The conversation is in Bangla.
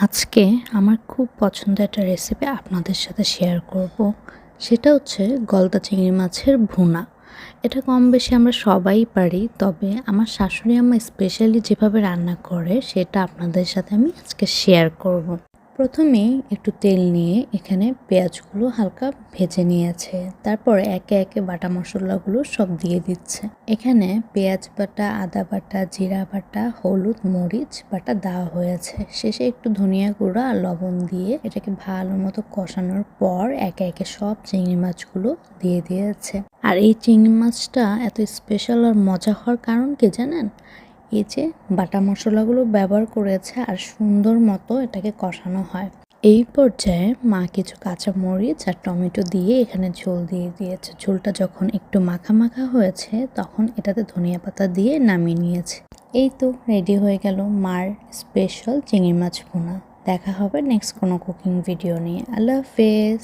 আজকে আমার খুব পছন্দের একটা রেসিপি আপনাদের সাথে শেয়ার করব। সেটা হচ্ছে গলদা চিংড়ি মাছের ভুনা। এটা কম বেশি আমরা সবাই পারি, তবে আমার শাশুড়ি আম্মা স্পেশালি যেভাবে রান্না করে সেটা আপনাদের সাথে আমি আজকে শেয়ার করব। প্রথমেই একটু তেল নিয়ে এখানে পেঁয়াজগুলো হালকা ভেজে নিয়েছে, তারপর একে একে বাটা মশলাগুলো সব দিয়ে দিচ্ছে। এখানে পেঁয়াজ বাটা, আদা বাটা, জিরা বাটা, হলুদ, মরিচ বাটা দেওয়া হয়েছে। শেষে একটু ধনিয়া গুঁড়া আর লবণ দিয়ে এটাকে ভালো মতো কষানোর পর একে একে সব চিংড়ি মাছগুলো দিয়ে দিয়েছে। আর এই চিংড়ি মাছটা এত স্পেশাল আর মজা হওয়ার কারণ কি জানেন? এই যে বাটা মশলাগুলো ব্যবহার করেছে আর সুন্দর মতো এটাকে কষানো হয়। এই পর্যায়ে মা কিছু কাঁচামরিচ আর টমেটো দিয়ে এখানে ঝোল দিয়ে দিয়েছে। ঝোলটা যখন একটু মাখা মাখা হয়েছে তখন এটাতে ধনিয়া পাতা দিয়ে নামিয়ে নিয়েছে। এই তো রেডি হয়ে গেল মার স্পেশাল চিংড়ি মাছ ভুনা। দেখা হবে নেক্সট কোনো কুকিং ভিডিও নিয়ে। আল্লাহ হাফেজ।